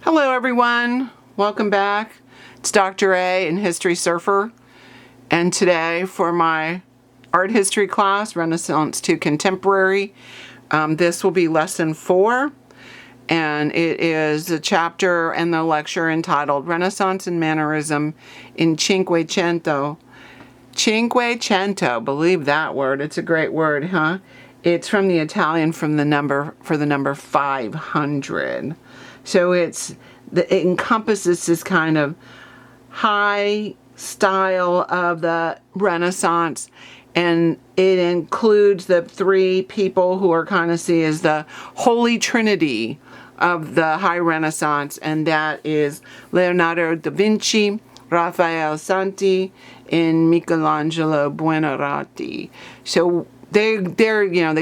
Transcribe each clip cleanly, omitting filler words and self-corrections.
Hello everyone, welcome back. It's Dr. A and History Surfer, and today for my art history class, Renaissance to Contemporary, this will be lesson 4, and it is a chapter and the lecture entitled Renaissance and Mannerism in Cinquecento. Cinquecento, believe that word, it's a great word, huh? It's from the Italian for the number 500. So it encompasses this kind of high style of the Renaissance, and it includes the three people who are kind of seen as the Holy Trinity of the High Renaissance, and that is Leonardo da Vinci, Raphael Santi, and Michelangelo Buonarroti. So they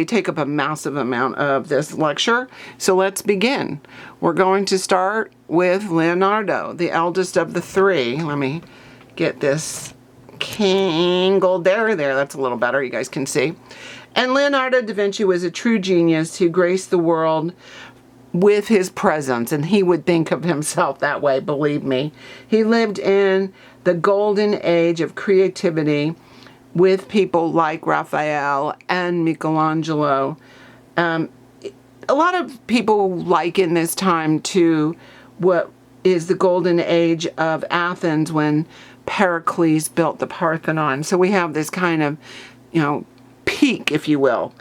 take up a massive amount of this lecture. So let's begin. We're going to start with Leonardo, the eldest of the three. Let me get this angled there. That's a little better. You guys can see. And Leonardo da Vinci was a true genius who graced the world with his presence, and he would think of himself that way, believe me. He lived in the golden age of creativity with people like Raphael and Michelangelo. A lot of people liken this time to what is the golden age of Athens when Pericles built the Parthenon. So we have this kind of, peak, if you will.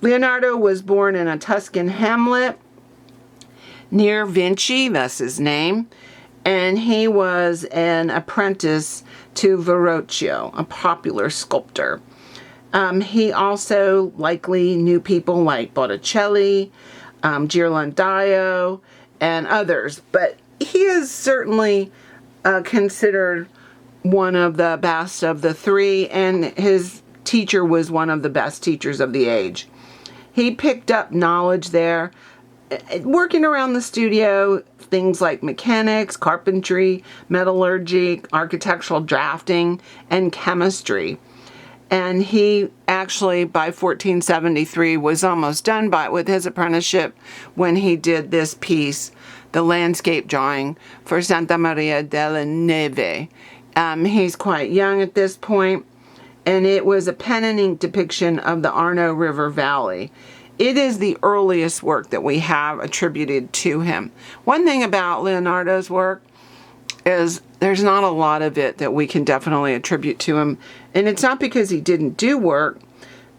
Leonardo was born in a Tuscan hamlet near Vinci, that's his name, and he was an apprentice to Verrocchio, a popular sculptor. He also likely knew people like Botticelli, Ghirlandaio, and others, but he is certainly considered one of the best of the three, and his teacher was one of the best teachers of the age. He picked up knowledge there, working around the studio, things like mechanics, carpentry, metallurgy, architectural drafting, and chemistry. And he actually, by 1473, was almost done with his apprenticeship when he did this piece, the landscape drawing for Santa Maria della Neve. He's quite young at this point, and it was a pen and ink depiction of the Arno River Valley. It is the earliest work that we have attributed to him. One thing about Leonardo's work is there's not a lot of it that we can definitely attribute to him. And it's not because he didn't do work,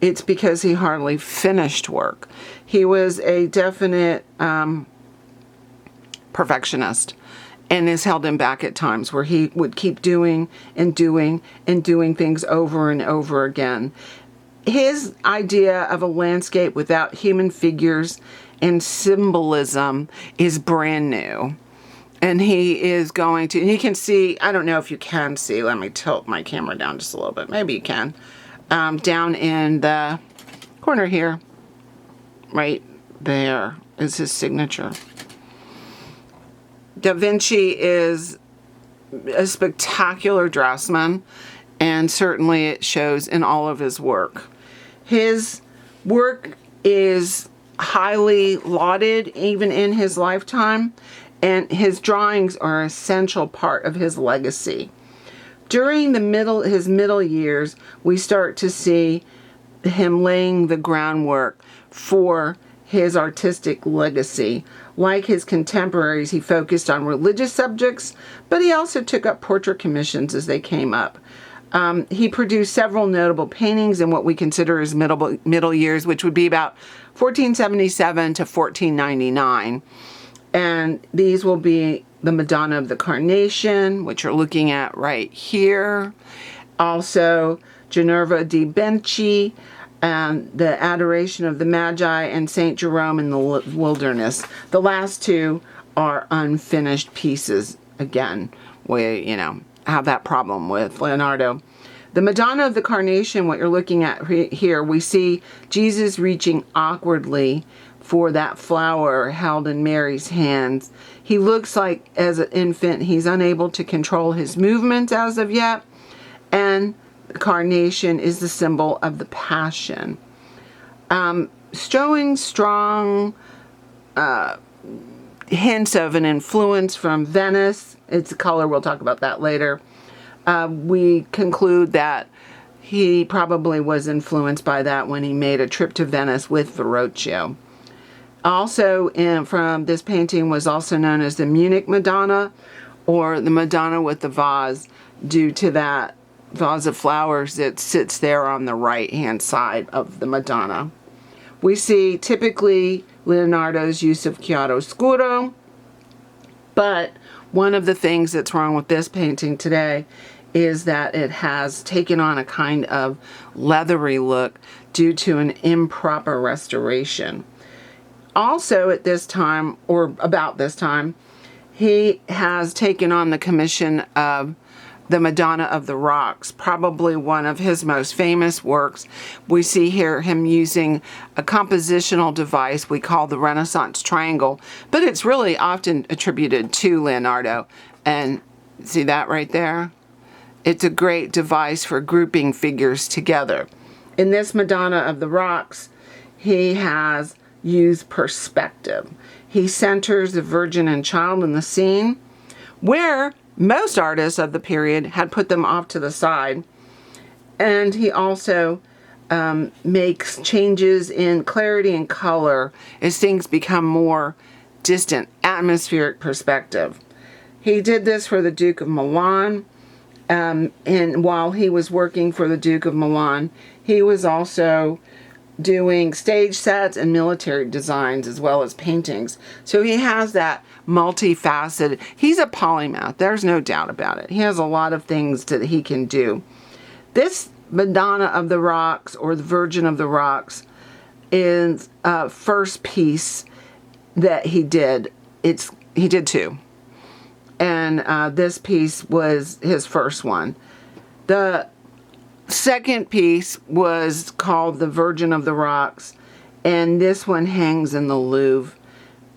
it's because he hardly finished work. He was a definite perfectionist, and this held him back at times where he would keep doing and doing and doing things over and over again. His idea of a landscape without human figures and symbolism is brand new. And he is going to, and you can see, I don't know if you can see, let me tilt my camera down just a little bit. Maybe you can. Down in the corner here, right there is his signature. Da Vinci is a spectacular draftsman, and certainly it shows in all of his work. His work is highly lauded even in his lifetime, and his drawings are an essential part of his legacy. During his middle years, we start to see him laying the groundwork for his artistic legacy. Like his contemporaries, he focused on religious subjects, but he also took up portrait commissions as they came up. He produced several notable paintings in what we consider his middle years, which would be about 1477 to 1499. And these will be the Madonna of the Carnation, which you're looking at right here. Also, Ginevra di Benci, and the Adoration of the Magi, and St. Jerome in the Wilderness. The last two are unfinished pieces. Again, we, have that problem with Leonardo. The Madonna of the Carnation, what you're looking at here, we see Jesus reaching awkwardly for that flower held in Mary's hands. He looks like, as an infant, he's unable to control his movements as of yet, and the carnation is the symbol of the passion. Showing strong hints of an influence from Venice. It's a color, we'll talk about that later. We conclude that he probably was influenced by that when he made a trip to Venice with Verrocchio. Also, from this painting was also known as the Munich Madonna, or the Madonna with the vase, due to that vase of flowers that sits there on the right-hand side of the Madonna. We see typically Leonardo's use of chiaroscuro, but one of the things that's wrong with this painting today is that it has taken on a kind of leathery look due to an improper restoration. Also at this time, or about this time, he has taken on the commission of the Madonna of the Rocks, probably one of his most famous works. We see here him using a compositional device we call the Renaissance triangle, but it's really often attributed to Leonardo. And see that right there? It's a great device for grouping figures together. In this Madonna of the Rocks, he has used perspective. He centers the Virgin and Child in the scene, where most artists of the period had put them off to the side. And he also makes changes in clarity and color as things become more distant, atmospheric perspective. He did this for the Duke of Milan. And while he was working for the Duke of Milan, he was also doing stage sets and military designs as well as paintings. So he has that multifaceted, he's a polymath, there's no doubt about it. He has a lot of things that he can do. This Madonna of the Rocks, or the Virgin of the Rocks, is first piece that he did. He did two. And this piece was his first one. The second piece was called the Virgin of the Rocks, and this one hangs in the Louvre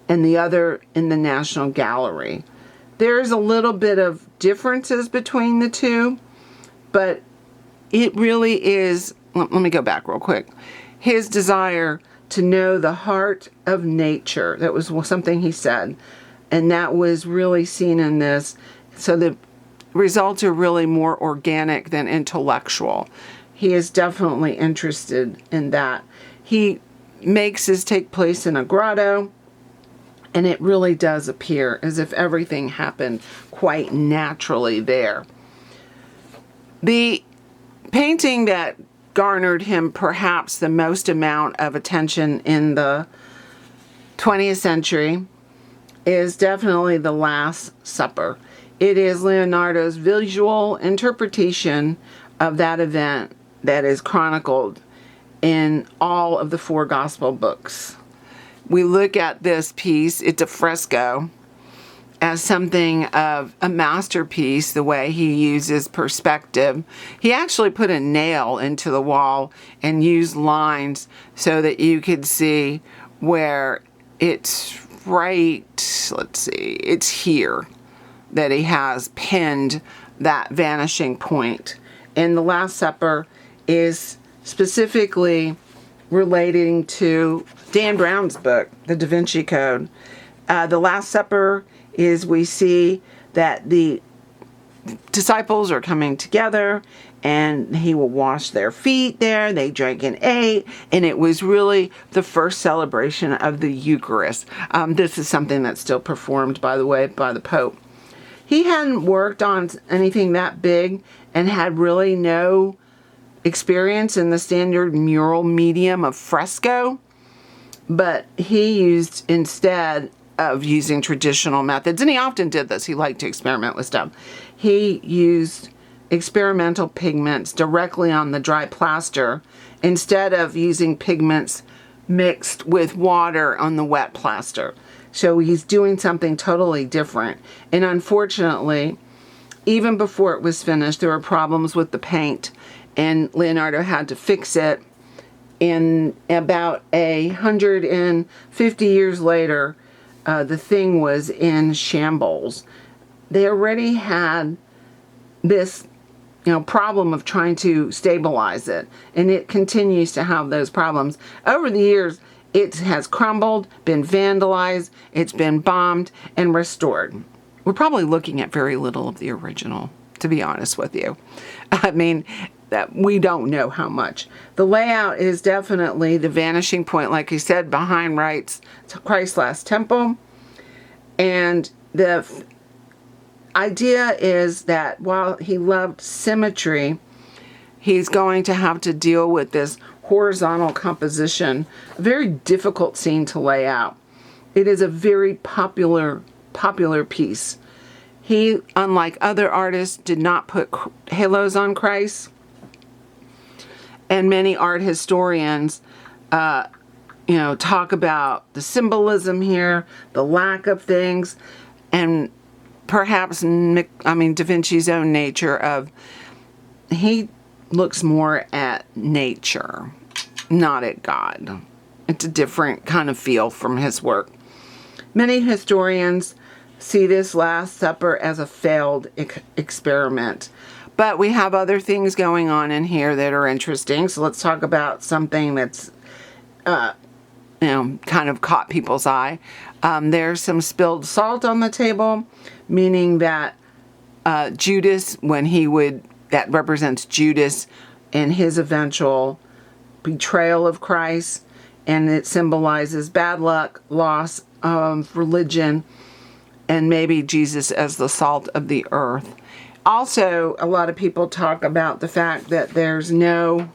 and the other in the National Gallery. There's a little bit of differences between the two, but it really is, let me go back real quick, his desire to know the heart of nature. That was something he said, and that was really seen in this. So the results are really more organic than intellectual. He is definitely interested in that. He makes this take place in a grotto, and it really does appear as if everything happened quite naturally there. The painting that garnered him perhaps the most amount of attention in the 20th century is definitely The Last Supper. It is Leonardo's visual interpretation of that event that is chronicled in all of the four gospel books. We look at this piece, it's a fresco, as something of a masterpiece, the way he uses perspective. He actually put a nail into the wall and used lines so that you could see where it's right, let's see, it's here that he has pinned that vanishing point. And The Last Supper is specifically relating to Dan Brown's book, The Da Vinci Code. The Last Supper is, we see that the disciples are coming together and he will wash their feet there. They drank and ate, and it was really the first celebration of the Eucharist. This is something that's still performed, by the way, by the Pope. He hadn't worked on anything that big and had really no experience in the standard mural medium of fresco, but he used, instead of using traditional methods, and he often did this, he liked to experiment with stuff, he used experimental pigments directly on the dry plaster instead of using pigments mixed with water on the wet plaster. So he's doing something totally different. And unfortunately, even before it was finished, there were problems with the paint, and Leonardo had to fix it. In about 150 years later, the thing was in shambles. They already had this problem of trying to stabilize it, and it continues to have those problems. Over the years, it has crumbled, been vandalized, it's been bombed and restored. We're probably looking at very little of the original, to be honest with you. I mean, that we don't know how much. The layout is definitely the vanishing point, like he said, behind Christ's last temple. And the idea is that while he loved symmetry, he's going to have to deal with this horizontal composition, a very difficult scene to lay out. It is a very popular piece. He, unlike other artists, did not put halos on Christ. And many art historians, talk about the symbolism here, the lack of things, and perhaps, Da Vinci's own nature of, he looks more at nature, not at God. It's a different kind of feel from his work. Many historians see this Last Supper as a failed experiment. But we have other things going on in here that are interesting. So let's talk about something that's, kind of caught people's eye. There's some spilled salt on the table, meaning that Judas, that represents Judas and his eventual betrayal of Christ. And it symbolizes bad luck, loss of religion, and maybe Jesus as the salt of the earth. Also, a lot of people talk about the fact that there's no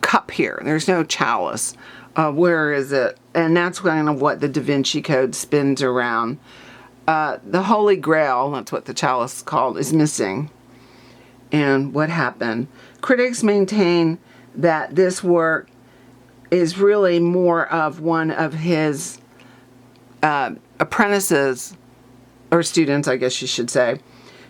cup here. There's no chalice. Where is it? And that's kind of what the Da Vinci Code spins around. The Holy Grail, that's what the chalice is called, is missing. And what happened? Critics maintain that this work is really more of one of his apprentices, or students, I guess you should say,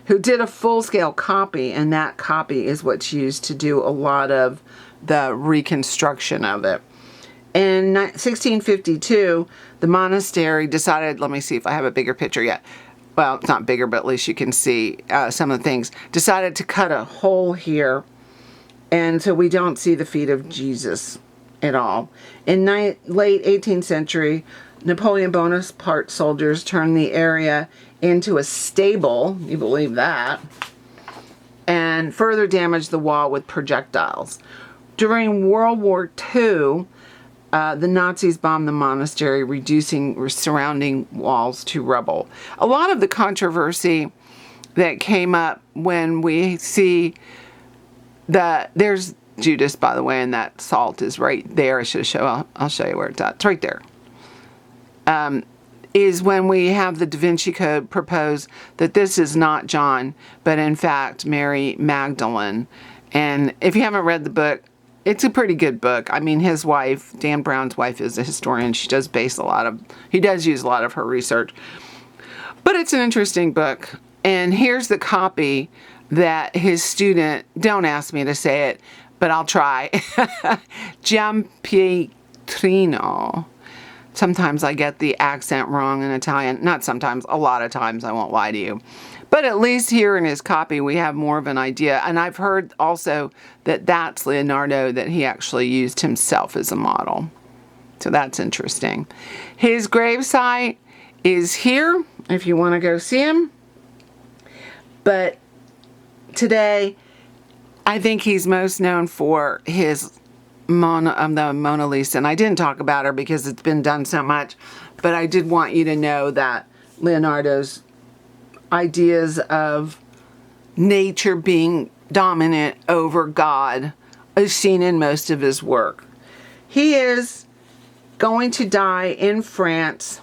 who did a full-scale copy, and that copy is what's used to do a lot of the reconstruction of it. In 1652, the monastery decided, let me see if I have a bigger picture yet. Well, it's not bigger, but at least you can see some of the things. Decided to cut a hole here, and so we don't see the feet of Jesus at all. In late 18th century, Napoleon Bonaparte soldiers turned the area into a stable, you believe that, and further damaged the wall with projectiles. During World War II, the Nazis bombed the monastery, reducing surrounding walls to rubble. A lot of the controversy that came up when we see there's Judas, by the way, and that salt is right there. I'll show you where it's at. It's right there. Is when we have the Da Vinci Code propose that this is not John, but in fact Mary Magdalene. And if you haven't read the book, it's a pretty good book. I mean, his wife, Dan Brown's wife, is a historian. He does use a lot of her research. But it's an interesting book. And here's the copy that his student, don't ask me to say it, but I'll try. Giampietrino. Sometimes I get the accent wrong in Italian. Not sometimes, a lot of times, I won't lie to you. But at least here in his copy, we have more of an idea. And I've heard also that that's Leonardo, that he actually used himself as a model. So that's interesting. His gravesite is here, if you want to go see him. But today, I think he's most known for his the Mona Lisa. And I didn't talk about her because it's been done so much. But I did want you to know that Leonardo's ideas of nature being dominant over God is seen in most of his work. He is going to die in France,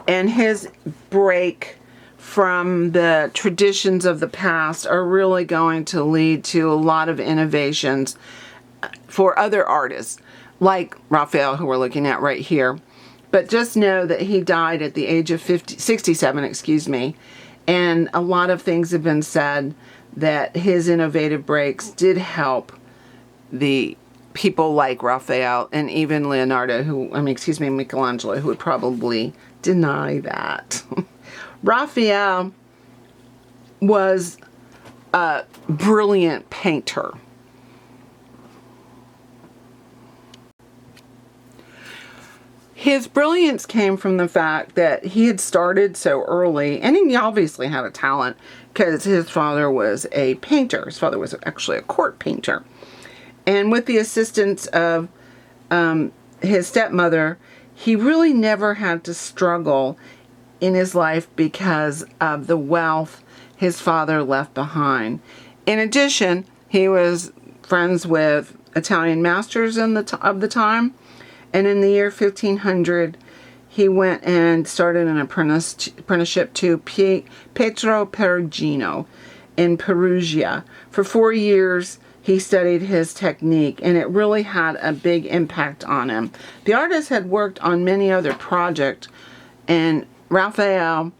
and his break from the traditions of the past are really going to lead to a lot of innovations for other artists, like Raphael, who we're looking at right here. But just know that he died at the age of 67, and a lot of things have been said that his innovative breaks did help the people like Raphael and even Michelangelo, who would probably deny that. Raphael was a brilliant painter. His brilliance came from the fact that he had started so early, and he obviously had a talent because his father was a painter. His father was actually a court painter. And with the assistance of his stepmother, he really never had to struggle in his life because of the wealth his father left behind. In addition, he was friends with Italian masters of the time. And in the year 1500, he went and started an apprenticeship to Pietro Perugino in Perugia. For 4 years, he studied his technique, and it really had a big impact on him. The artist had worked on many other projects, and Raphael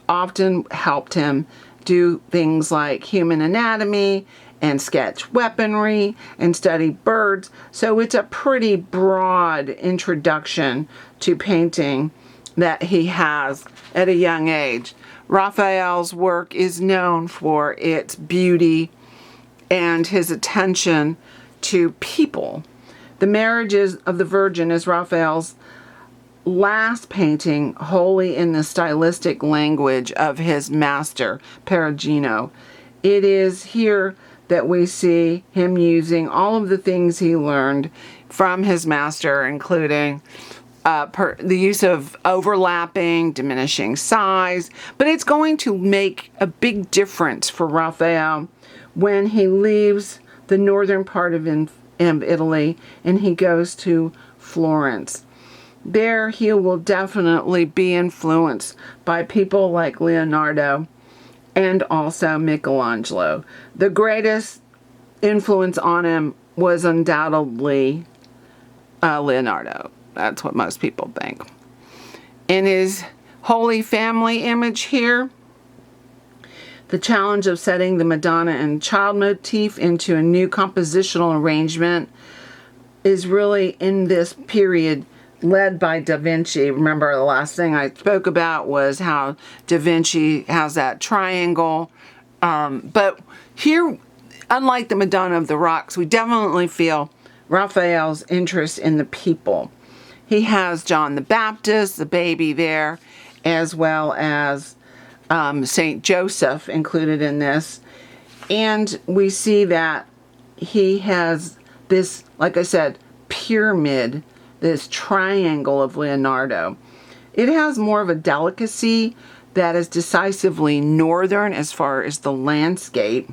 often helped him do things like human anatomy and sketch weaponry and study birds. So it's a pretty broad introduction to painting that he has at a young age. Raphael's work is known for its beauty and his attention to people. The Marriages of the Virgin is Raphael's last painting wholly in the stylistic language of his master, Perugino. It is here that we see him using all of the things he learned from his master, including the use of overlapping, diminishing size. But it's going to make a big difference for Raphael when he leaves the northern part of Italy and he goes to Florence. There he will definitely be influenced by people like Leonardo and also Michelangelo. The greatest influence on him was undoubtedly Leonardo. That's what most people think. In his Holy Family image here, the challenge of setting the Madonna and Child motif into a new compositional arrangement is really in this period led by Da Vinci. Remember, the last thing I spoke about was how Da Vinci has that triangle. But here, unlike the Madonna of the Rocks, we definitely feel Raphael's interest in the people. He has John the Baptist, the baby there, as well as Saint Joseph included in this. And we see that he has this, like I said, pyramid, this triangle of Leonardo. It has more of a delicacy that is decisively northern as far as the landscape,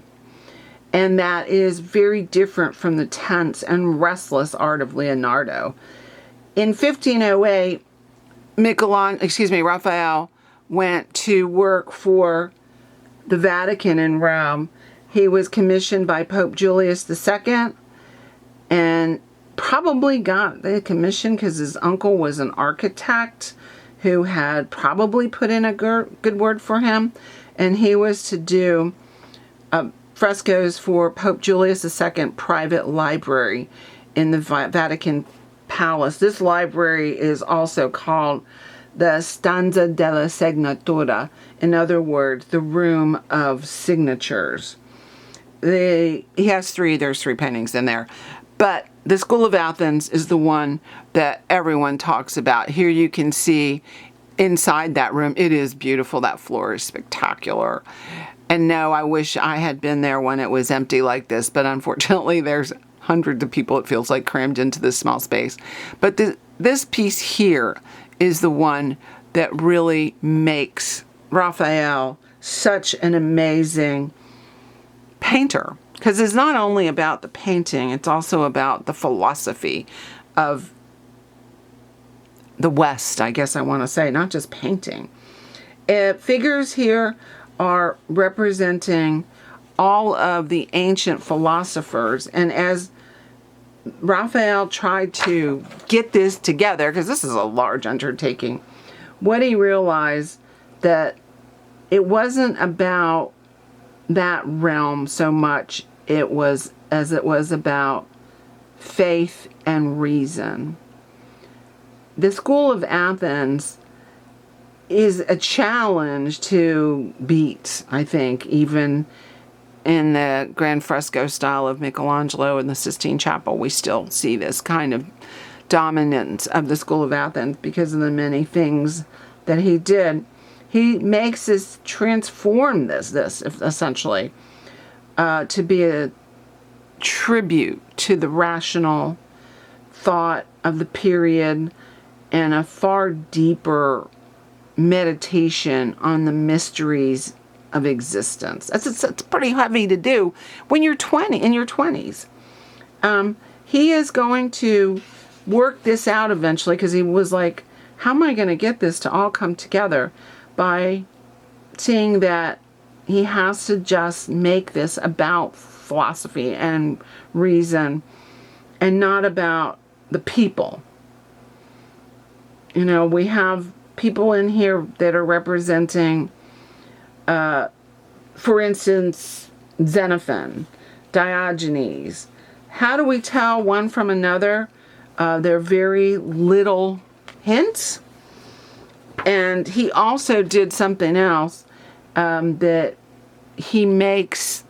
and that is very different from the tense and restless art of Leonardo. In 1508, Raphael went to work for the Vatican in Rome. He was commissioned by Pope Julius II, and probably got the commission because his uncle was an architect who had probably put in a good word for him. And he was to do frescoes for Pope Julius II private library in the Vatican Palace. This library is also called the Stanza della Segnatura. In other words, the room of signatures. He has there's three paintings in there. But the School of Athens is the one that everyone talks about. Here you can see inside that room. It is beautiful. That floor is spectacular. And no, I wish I had been there when it was empty like this. But unfortunately, there's hundreds of people, it feels like, crammed into this small space. But this piece here is the one that really makes Raphael such an amazing painter. Because it's not only about the painting, it's also about the philosophy of the West, I guess I want to say, not just painting. Figures here are representing all of the ancient philosophers. And as Raphael tried to get this together, because this is a large undertaking, what he realized that it wasn't about that realm so much it was about faith and reason. The School of Athens is a challenge to beat, I think, even in the grand fresco style of Michelangelo in the Sistine Chapel. We still see this kind of dominance of the School of Athens because of the many things that he did. He makes this, transform this essentially, to be a tribute to the rational thought of the period and a far deeper meditation on the mysteries of existence. It's pretty heavy to do when you're in your 20s. He is going to work this out eventually, because he was like, how am I going to get this to all come together? By seeing that he has to just make this about philosophy and reason and not about the people. You know, we have people in here that are representing, for instance, Xenophon, Diogenes. How do we tell one from another? They're very little hints. And he also did something else, that he makes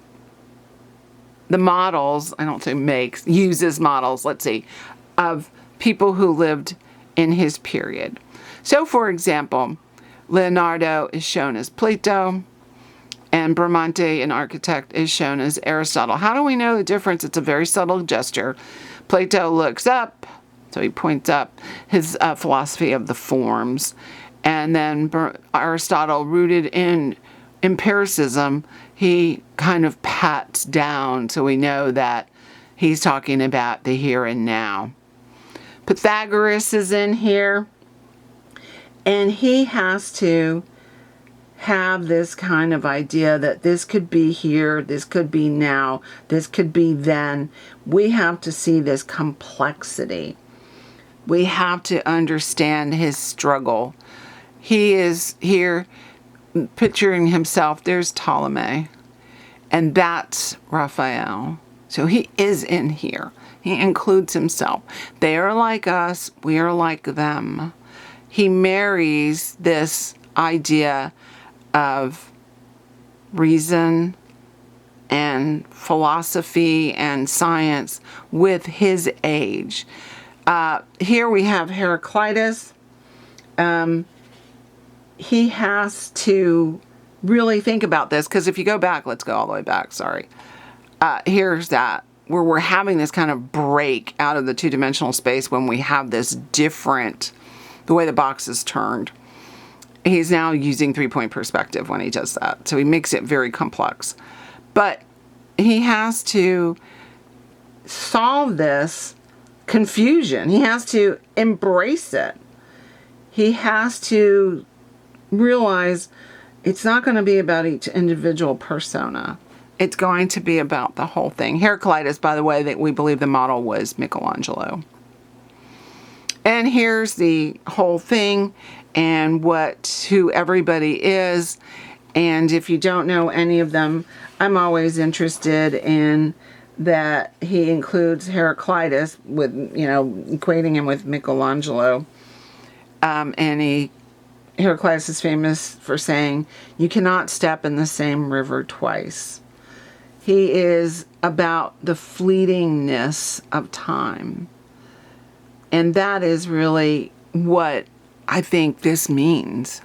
the models, I don't say makes, uses models, let's see, of people who lived in his period. So, for example, Leonardo is shown as Plato, and Bramante, an architect, is shown as Aristotle. How do we know the difference? It's a very subtle gesture. Plato looks up, so he points up, his philosophy of the forms. And then Aristotle, rooted in empiricism, he kind of pats down, so we know that he's talking about the here and now. Pythagoras is in here, and he has to have this kind of idea that this could be here, this could be now, this could be then. We have to see this complexity. We have to understand his struggle. He is here picturing himself. There's Ptolemy, and that's Raphael. So he is in here. He includes himself. They are like us. We are like them. He marries this idea of reason and philosophy and science with his age. Here we have Heraclitus. He has to really think about this, because if you go back, let's go all the way back, sorry. Here's that, where we're having this kind of break out of the two-dimensional space when we have this different, the way the box is turned. He's now using three-point perspective when he does that. So he makes it very complex. But he has to solve this confusion. He has to embrace it. He has to realize it's not going to be about each individual persona. It's going to be about the whole thing. Heraclitus, by the way, that we believe the model was Michelangelo. And here's the whole thing and who everybody is. And if you don't know any of them, I'm always interested in that he includes Heraclitus with, equating him with Michelangelo. Heraclitus is famous for saying, you cannot step in the same river twice. He is about the fleetingness of time. And that is really what I think this means.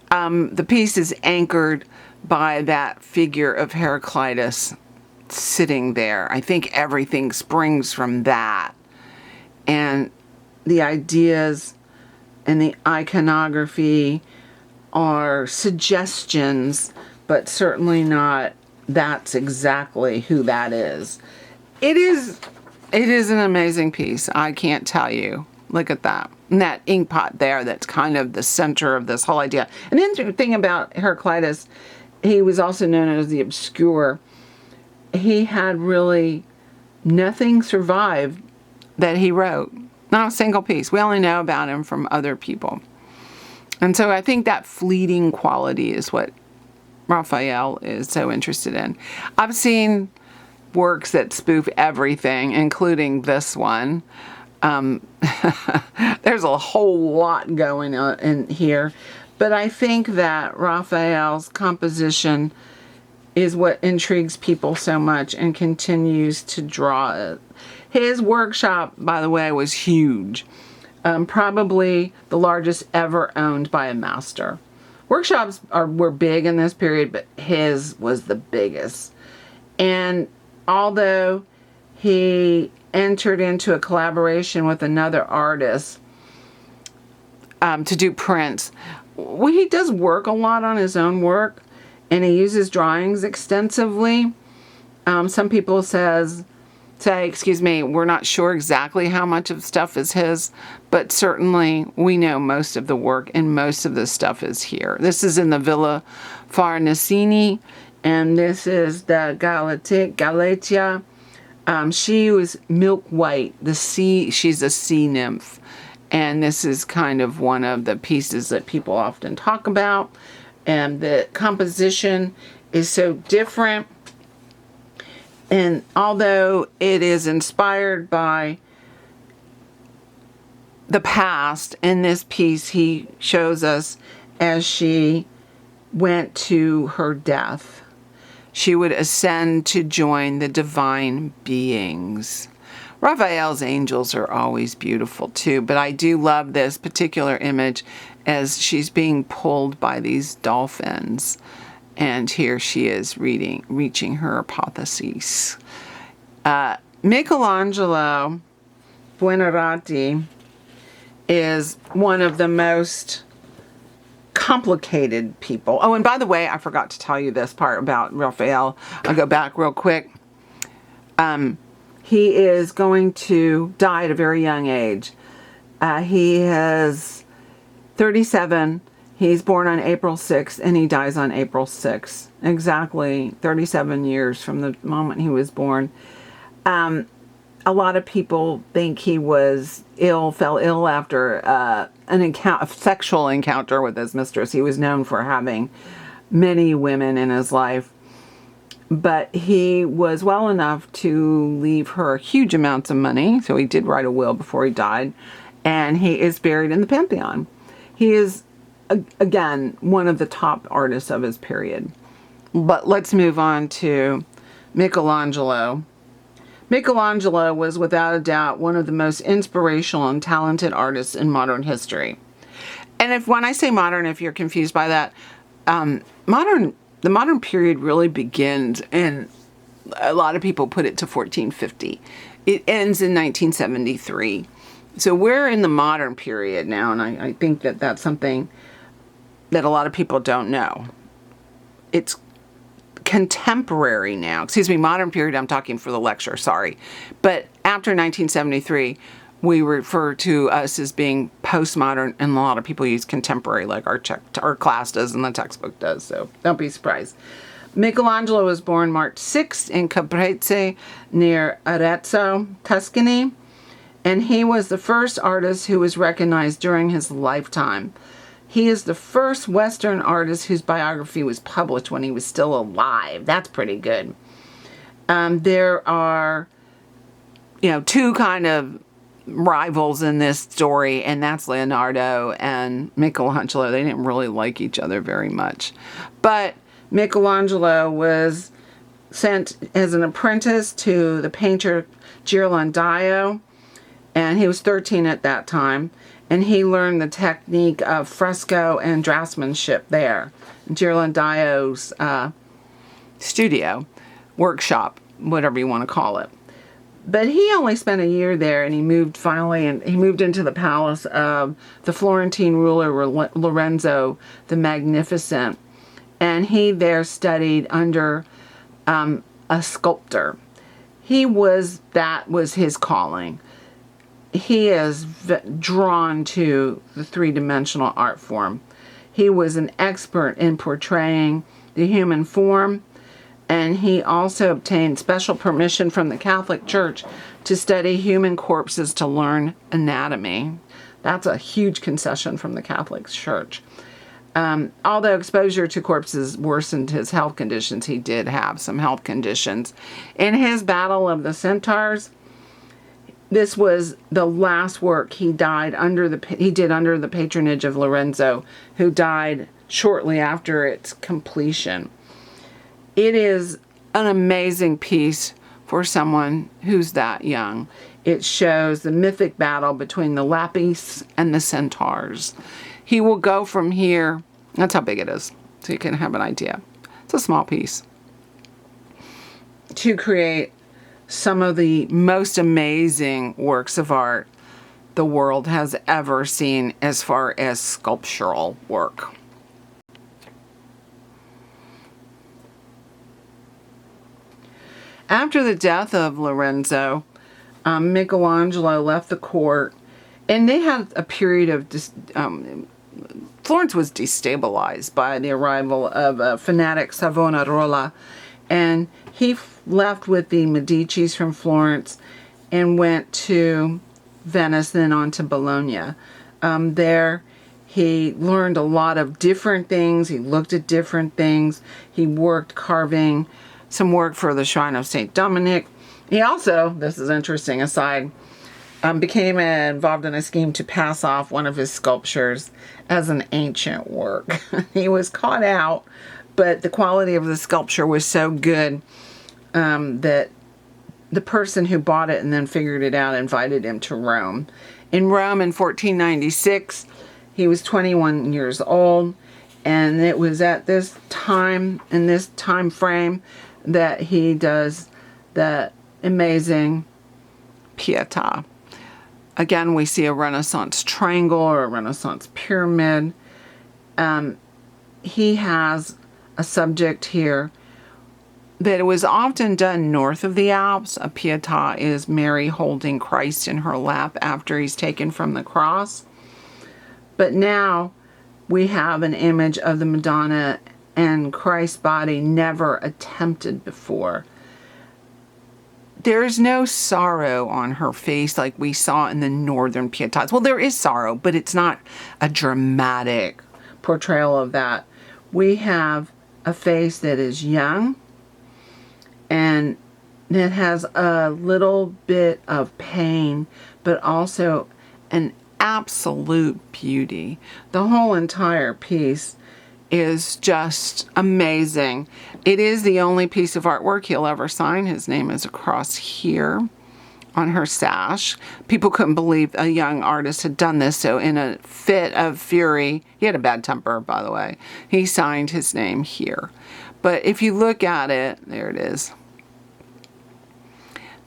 The piece is anchored by that figure of Heraclitus sitting there. I think everything springs from that. And the ideas and the iconography are suggestions, but certainly not that's exactly who that is. It is an amazing piece. I can't tell you. Look at that. And that ink pot there, that's kind of the center of this whole idea. And the interesting thing about Heraclitus, he was also known as the obscure. He had really nothing survived that he wrote. Not a single piece. We only know about him from other people. And so I think that fleeting quality is what Raphael is so interested in. I've seen works that spoof everything, including this one. There's a whole lot going on in here. But I think that Raphael's composition is what intrigues people so much and continues to draw it. His workshop, by the way, was huge. Probably the largest ever owned by a master. Workshops were big in this period, but his was the biggest. And although he entered into a collaboration with another artist to do prints, he does work a lot on his own work, and he uses drawings extensively. Some people say, we're not sure exactly how much of stuff is his, but certainly we know most of the work and most of the stuff is here. This is in the Villa Farnesini, and this is the Galatea. She was milk white. She's a sea nymph. And this is kind of one of the pieces that people often talk about. And the composition is so different. And although it is inspired by the past, in this piece he shows us as she went to her death, she would ascend to join the divine beings. Raphael's angels are always beautiful too, but I do love this particular image as she's being pulled by these dolphins. And here she is reaching her apotheosis. Michelangelo Buonarroti is one of the most complicated people. Oh, and by the way, I forgot to tell you this part about Raphael. I'll go back real quick. He is going to die at a very young age. He is 37. He's born on April 6th, and he dies on April 6th. Exactly 37 years from the moment he was born. A lot of people think he was fell ill after a sexual encounter with his mistress. He was known for having many women in his life. But he was well enough to leave her huge amounts of money. So he did write a will before he died. And he is buried in the Pantheon. He is, again, one of the top artists of his period. But let's move on to Michelangelo. Michelangelo was without a doubt one of the most inspirational and talented artists in modern history. And when I say modern, if you're confused by that, the modern period really begins, and a lot of people put it to 1450. It ends in 1973. So we're in the modern period now, and I think that that's something that a lot of people don't know. It's contemporary now. Excuse me, modern period, I'm talking for the lecture, sorry. But after 1973, we refer to us as being postmodern, and a lot of people use contemporary like our class does and the textbook does, so don't be surprised. Michelangelo was born March 6th in Caprese near Arezzo, Tuscany, and he was the first artist who was recognized during his lifetime. He is the first Western artist whose biography was published when he was still alive. That's pretty good. There are, two kind of rivals in this story, and that's Leonardo and Michelangelo. They didn't really like each other very much. But Michelangelo was sent as an apprentice to the painter Ghirlandaio, and he was 13 at that time, and he learned the technique of fresco and draftsmanship there. Ghirlandaio's studio, workshop, whatever you want to call it. But he only spent a year there, and he moved into the palace of the Florentine ruler Lorenzo the Magnificent, and he there studied under a sculptor. That was his calling. He is drawn to the three-dimensional art form. He was an expert in portraying the human form, and he also obtained special permission from the Catholic Church to study human corpses to learn anatomy. That's a huge concession from the Catholic Church. Although exposure to corpses worsened his health conditions, he did have some health conditions. In his Battle of the Centaurs, this was the last work he did under the patronage of Lorenzo, who died shortly after its completion. It is an amazing piece for someone who's that young. It shows the mythic battle between the Lapis and the centaurs. He will go from here, that's how big it is, so you can have an idea. It's a small piece. To create some of the most amazing works of art the world has ever seen as far as sculptural work. After the death of Lorenzo, Michelangelo left the court, and they had a period of Florence was destabilized by the arrival of a fanatic Savonarola, and he left with the Medicis from Florence and went to Venice, then on to Bologna. There he learned a lot of different things. He looked at different things. He worked carving some work for the Shrine of St. Dominic. He also, this is interesting aside, became involved in a scheme to pass off one of his sculptures as an ancient work. He was caught out, but the quality of the sculpture was so good that the person who bought it and then figured it out invited him to Rome. In Rome in 1496, he was 21 years old, and it was at this time, in this time frame, that he does the amazing Pietà. Again, we see a Renaissance triangle or a Renaissance pyramid. He has a subject here that it was often done north of the Alps. A Pietà is Mary holding Christ in her lap after he's taken from the cross. But now we have an image of the Madonna and Christ's body never attempted before. There's no sorrow on her face like we saw in the northern Pietas. Well, there is sorrow, but it's not a dramatic portrayal of that. We have a face that is young and that has a little bit of pain, but also an absolute beauty. The whole entire piece is just amazing. It is the only piece of artwork he'll ever sign. His name is across here on her sash. People couldn't believe a young artist had done this, so in a fit of fury, he had a bad temper, by the way, he signed his name here. But if you look at it, there it is.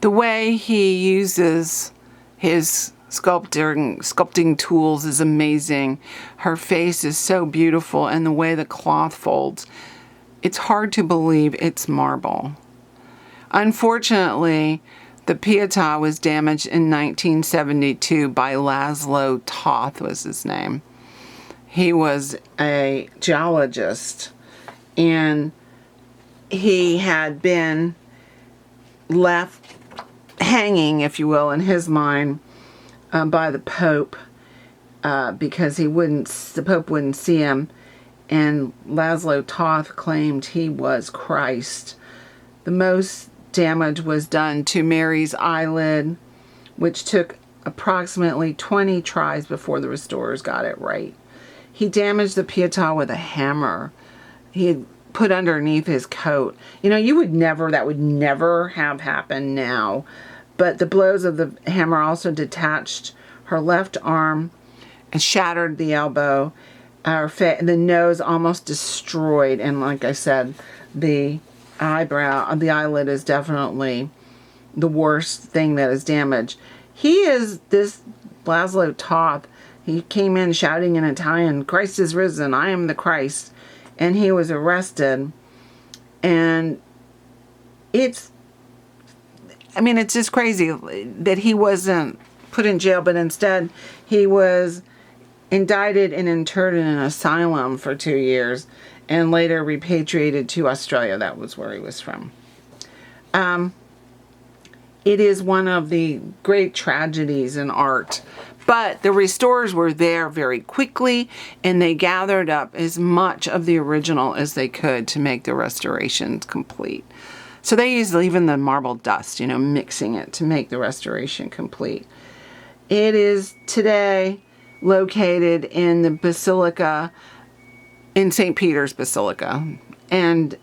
The way he uses his sculpting tools is amazing. Her face is so beautiful, and the way the cloth folds, it's hard to believe it's marble. Unfortunately, the Pietà was damaged in 1972 by Laszlo Toth was his name. He was a geologist, and he had been left hanging, if you will, in his mind by the Pope because the Pope wouldn't see him, and Laszlo Toth claimed he was Christ. The most damage was done to Mary's eyelid, which took approximately 20 tries before the restorers got it right. He damaged the Pietà with a hammer he had put underneath his coat. You know, that would never have happened now. But the blows of the hammer also detached her left arm and shattered the elbow. The nose almost destroyed. And like I said, the eyelid is definitely the worst thing that is damaged. This Laszlo Toth, he came in shouting in Italian, "Christ is risen, I am the Christ." And he was arrested. And it's just crazy that he wasn't put in jail, but instead he was indicted and interred in an asylum for 2 years and later repatriated to Australia. That was where he was from. It is one of the great tragedies in art. But the restorers were there very quickly, and they gathered up as much of the original as they could to make the restorations complete. So they used even the marble dust, mixing it to make the restoration complete. It is today located in the Basilica, in St. Peter's Basilica. And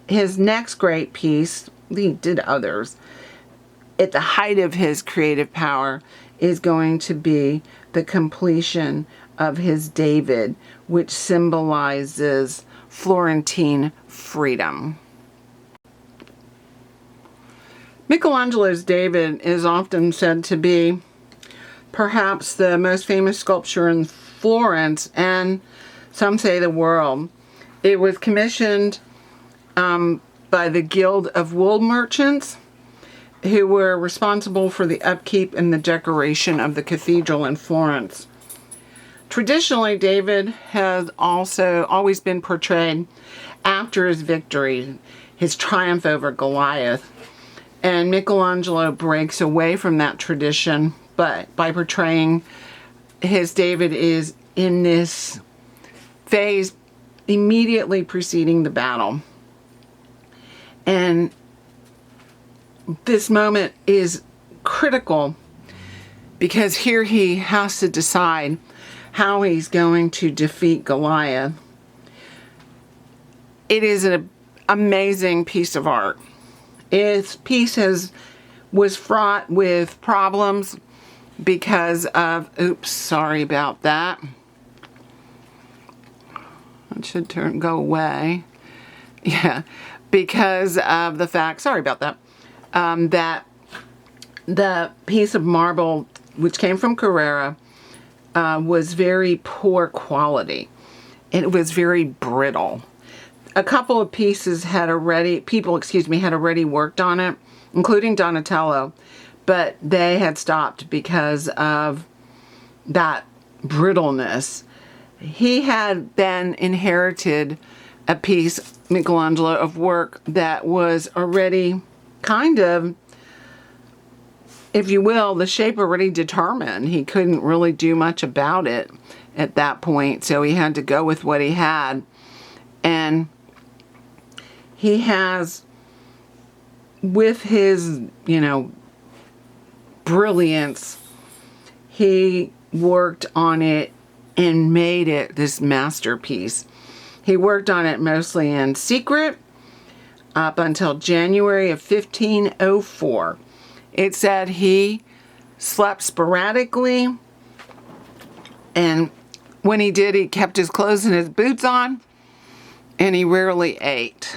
his next great piece, he did others, at the height of his creative power, is going to be the completion of his David, which symbolizes Florentine freedom. Michelangelo's David is often said to be perhaps the most famous sculpture in Florence, and some say the world. It was commissioned by the Guild of Wool Merchants, who were responsible for the upkeep and the decoration of the cathedral in Florence. Traditionally, David has also always been portrayed after his victory, his triumph over Goliath. And Michelangelo breaks away from that tradition, but by portraying his David is in this phase immediately preceding the battle. And this moment is critical because here he has to decide how he's going to defeat Goliath. It is an amazing piece of art. Its piece was fraught with problems because of, oops, sorry about that. It should go away. Yeah, because of the fact, sorry about that, that the piece of marble, which came from Carrara, was very poor quality. It was very brittle. A couple of pieces had already worked on it, including Donatello, but they had stopped because of that brittleness. He had then inherited a piece, Michelangelo, of work that was already kind of, if you will, the shape already determined. He couldn't really do much about it at that point, so he had to go with what he had. And he has, with his, brilliance, he worked on it and made it this masterpiece. He worked on it mostly in secret up until January of 1504. It said he slept sporadically, and when he did, he kept his clothes and his boots on, and he rarely ate.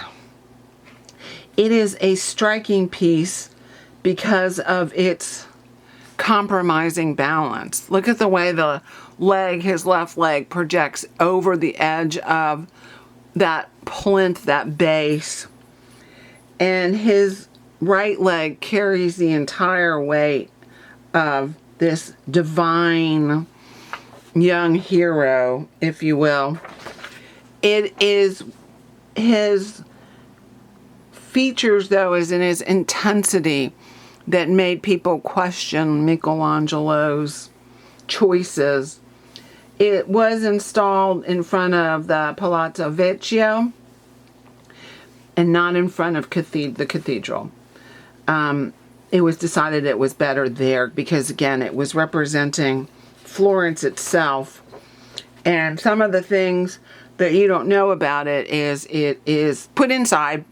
It is a striking piece because of its compromising balance. Look at the way the leg, his left leg, projects over the edge of that plinth, that base, and his right leg carries the entire weight of this divine young hero, if you will. It is his features, though, is in his intensity that made people question Michelangelo's choices. It was installed in front of the Palazzo Vecchio and not in front of the cathedral. It was decided it was better there because, again, it was representing Florence itself. And some of the things that you don't know about it is put inside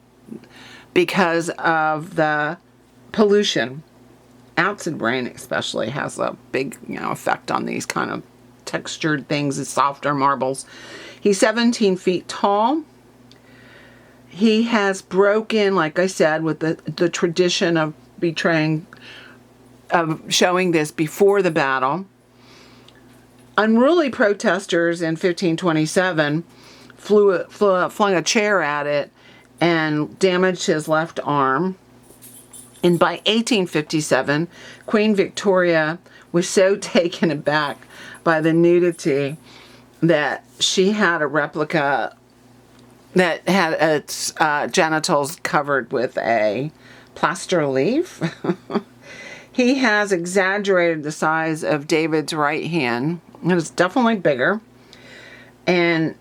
because of the pollution. Acid rain especially has a big, effect on these kind of textured things, the softer marbles. He's 17 feet tall. He has broken, like I said, with the tradition of showing this before the battle. Unruly protesters in 1527 flung a chair at it and damaged his left arm. And by 1857, Queen Victoria was so taken aback by the nudity that she had a replica that had its genitals covered with a plaster leaf. He has exaggerated the size of David's right hand. It's definitely bigger. And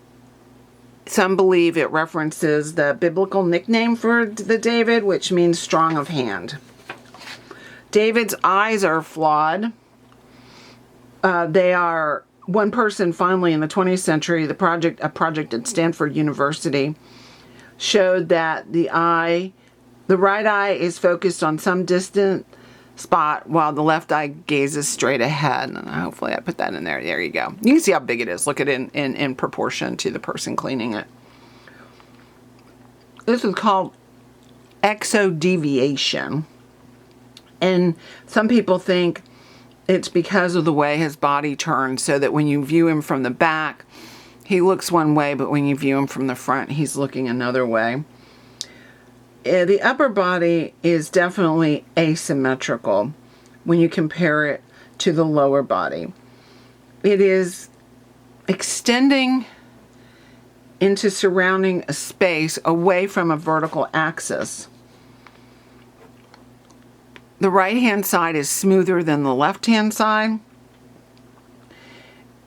some believe it references the biblical nickname for the David, which means strong of hand. David's eyes are flawed. They are, one person finally in the 20th century, a project at Stanford University, showed that the right eye is focused on some distant spot while the left eye gazes straight ahead. And hopefully I put that in there. There you go. You can see how big it is. Look at it in proportion to the person cleaning it. This is called exodeviation. And some people think it's because of the way his body turns, so that when you view him from the back, he looks one way, but when you view him from the front, he's looking another way. The upper body is definitely asymmetrical when you compare it to the lower body. It is extending into surrounding a space away from a vertical axis. The right-hand side is smoother than the left-hand side.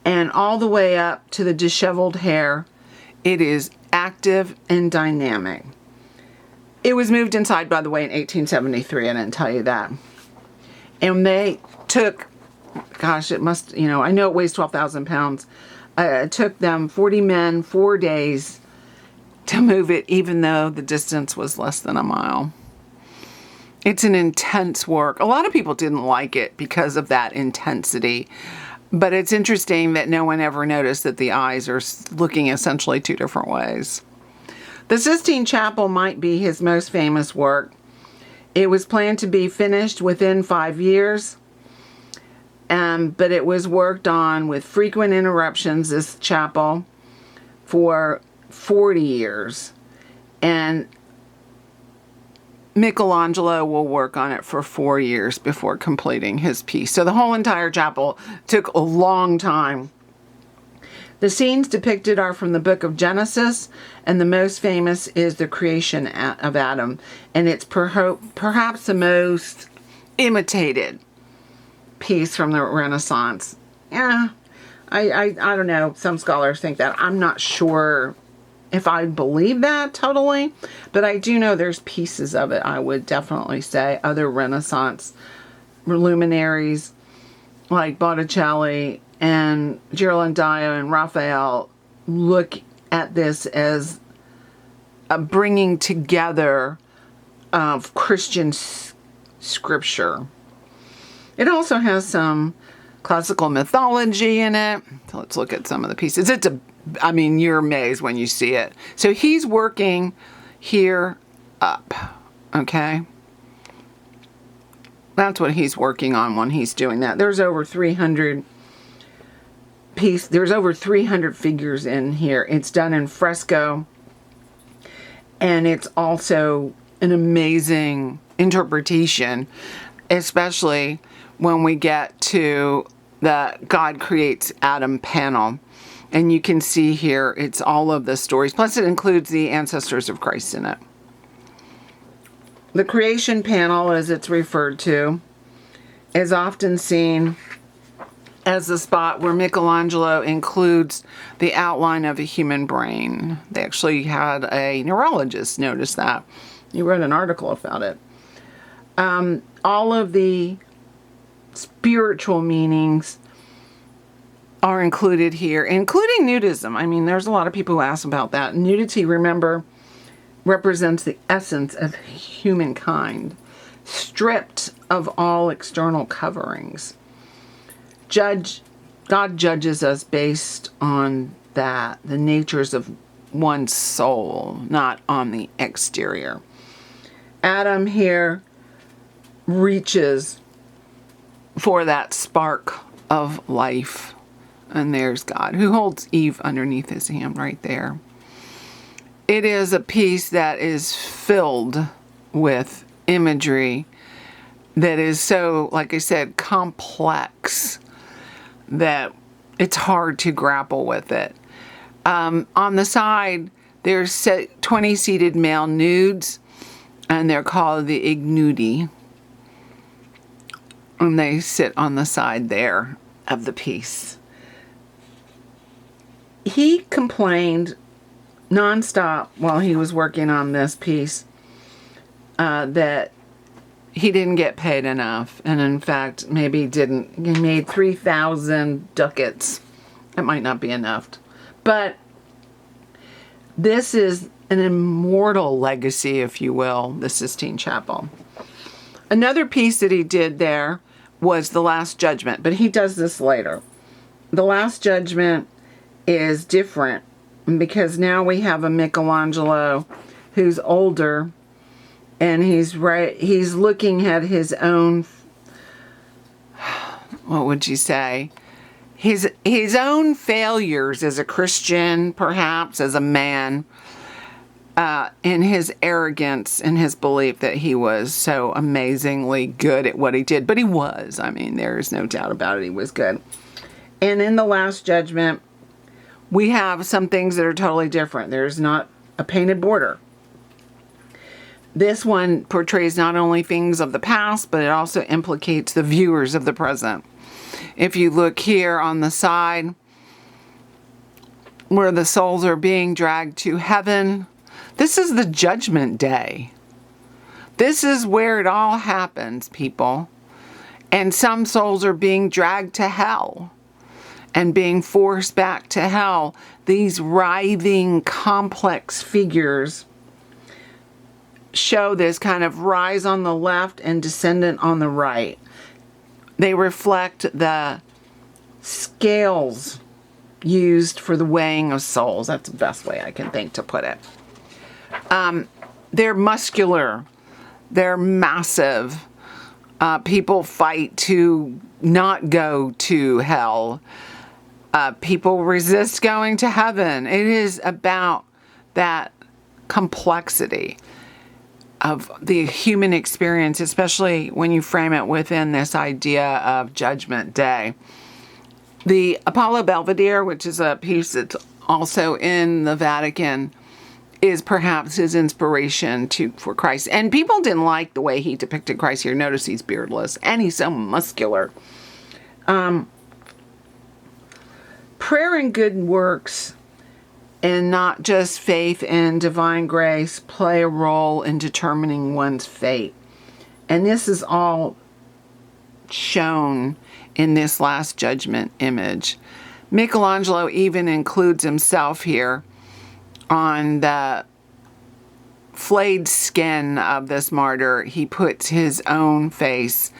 And all the way up to the disheveled hair, it is active and dynamic. It was moved inside, by the way, in 1873. I didn't tell you that. And they took, gosh, it must, I know it weighs 12,000 pounds. It took them 40 men, 4 days to move it, even though the distance was less than a mile. It's an intense work. A lot of people didn't like it because of that intensity. But it's interesting that no one ever noticed that the eyes are looking essentially two different ways. The Sistine Chapel might be his most famous work. It was planned to be finished within 5 years. But it was worked on with frequent interruptions, this chapel, for 40 years. And Michelangelo will work on it for 4 years before completing his piece. So the whole entire chapel took a long time. The scenes depicted are from the book of Genesis, and the most famous is the creation of Adam. And it's perhaps the most imitated piece from the Renaissance. Yeah, I don't know. Some scholars think that. I'm not sure if I believe that totally, but I do know there's pieces of it, I would definitely say. Other Renaissance luminaries like Botticelli and Ghirlandaio and Raphael look at this as a bringing together of Christian scripture. It also has some classical mythology in it. So let's look at some of the pieces. You're amazed when you see it. So he's working here up, okay? That's what he's working on when he's doing that. There's over 300 figures in here. It's done in fresco, and it's also an amazing interpretation, especially when we get to the God creates Adam panel. And you can see here, it's all of the stories. Plus, it includes the ancestors of Christ in it. The creation panel, as it's referred to, is often seen as the spot where Michelangelo includes the outline of a human brain. They actually had a neurologist notice that. He wrote an article about it. All of the spiritual meanings are included here, including nudism. There's a lot of people who ask about that. Nudity, remember, represents the essence of humankind, stripped of all external coverings. God judges us based on that, the natures of one's soul, not on the exterior. Adam here reaches for that spark of life. And there's God, who holds Eve underneath his hand right there. It is a piece that is filled with imagery that is so, like I said, complex that it's hard to grapple with it. On the side, there's 20 seated male nudes, and they're called the ignudi. And they sit on the side there of the piece. He complained nonstop while he was working on this piece that he didn't get paid enough. And in fact, maybe he didn't. He made 3,000 ducats. It might not be enough. But this is an immortal legacy, if you will, the Sistine Chapel. Another piece that he did there was the Last Judgment, but he does this later. The Last Judgment is different because now we have a Michelangelo who's older, and he's looking at his own, what would you say? His own failures as a Christian, perhaps as a man, in his arrogance and his belief that he was so amazingly good at what he did. But he was. I mean, there's no doubt about it. He was good. And in the Last Judgment, we have some things that are totally different. There's not a painted border. This one portrays not only things of the past, but it also implicates the viewers of the present. If you look here on the side, where the souls are being dragged to heaven, this is the judgment day. This is where it all happens, people. And some souls are being dragged to hell and being forced back to hell. These writhing, complex figures show this kind of rise on the left and descendant on the right. They reflect the scales used for the weighing of souls. That's the best way I can think to put it. They're muscular. They're massive. People fight to not go to hell. People resist going to heaven. It is about that complexity of the human experience, especially when you frame it within this idea of Judgment Day. The Apollo Belvedere, which is a piece that's also in the Vatican, is perhaps his inspiration for Christ. And people didn't like the way he depicted Christ here. Notice he's beardless and he's so muscular. Prayer and good works, and not just faith and divine grace, play a role in determining one's fate. And this is all shown in this Last Judgment image. Michelangelo even includes himself here on the flayed skin of this martyr. He puts his own face,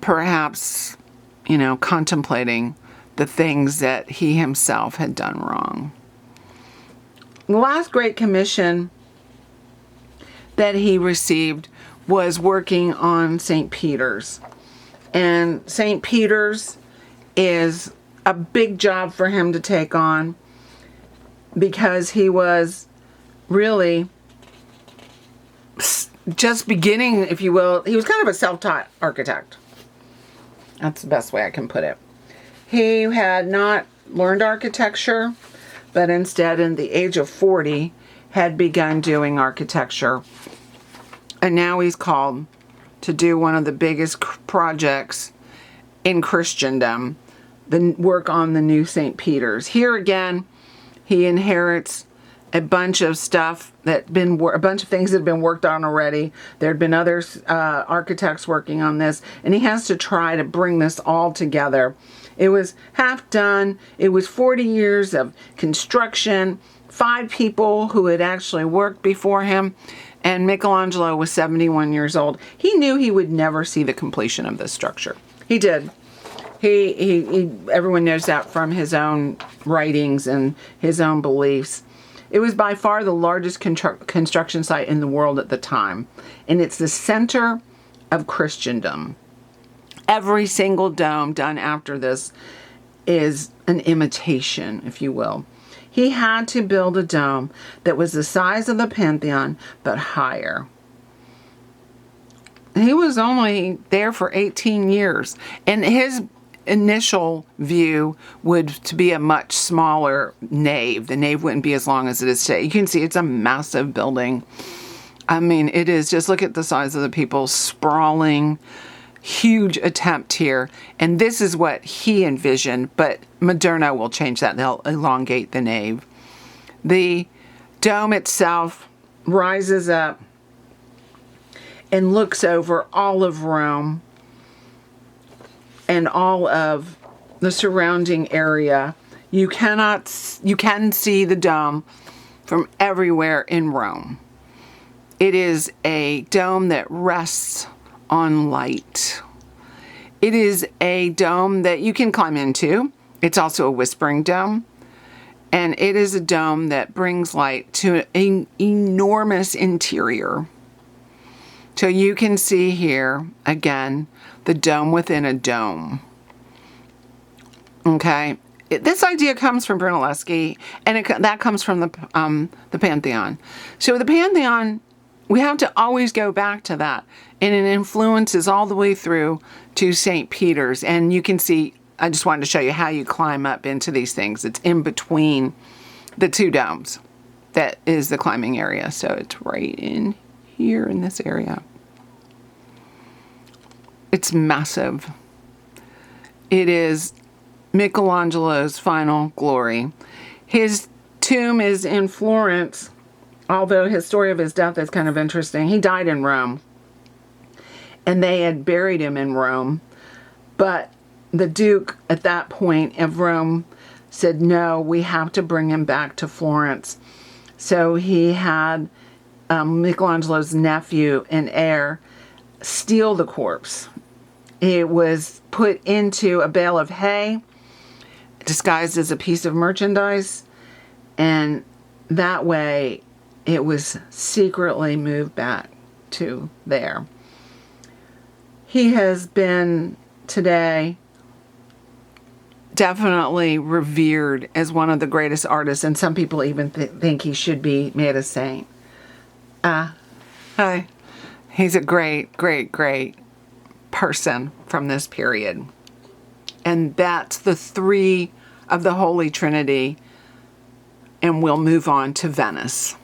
perhaps, contemplating the things that he himself had done wrong. The last Great Commission that he received was working on St. Peter's. And St. Peter's is a big job for him to take on because he was really just beginning, if you will. He was kind of a self-taught architect. That's the best way I can put it. He had not learned architecture, but instead, in the age of 40, had begun doing architecture. And now he's called to do one of the biggest projects in Christendom, the work on the new St. Peter's. Here again, he inherits a bunch of stuff a bunch of things that had been worked on already. There had been other architects working on this, and he has to try to bring this all together. It was half done. It was 40 years of construction, 5 people who had actually worked before him, and Michelangelo was 71 years old. He knew he would never see the completion of this structure. He did. Everyone knows that from his own writings and his own beliefs. It was by far the largest construction site in the world at the time, and it's the center of Christendom. Every single dome done after this is an imitation, if you will. He had to build a dome that was the size of the Pantheon, but higher. He was only there for 18 years, and his initial view would to be a much smaller nave. The nave wouldn't be as long as it is today. You can see it's a massive building. I mean, it is. Just look at the size of the people, sprawling, huge attempt here. And this is what he envisioned, but Moderno will change that. They'll elongate the nave. The dome itself rises up and looks over all of Rome and all of the surrounding area. You can see the dome from everywhere in Rome. It is a dome that rests on light. It is a dome that you can climb into. It's also a whispering dome. And it is a dome that brings light to an enormous interior. So you can see here, again, the dome within a dome. Okay. This idea comes from Brunelleschi, and that comes from the Pantheon. So the Pantheon, we have to always go back to that. And it influences all the way through to St. Peter's. And you can see, I just wanted to show you how you climb up into these things. It's in between the two domes. That is the climbing area. So it's right in here in this area. It's massive. It is Michelangelo's final glory. His tomb is in Florence, although his story of his death is kind of interesting. He died in Rome, and they had buried him in Rome, but the Duke at that point of Rome said, no, we have to bring him back to Florence. So he had Michelangelo's nephew and heir steal the corpse. It was put into a bale of hay, disguised as a piece of merchandise, and that way it was secretly moved back to there. He has been today definitely revered as one of the greatest artists, and some people even think he should be made a saint. He's a great, great, great person from this period. And that's the three of the Holy Trinity. And we'll move on to Venice.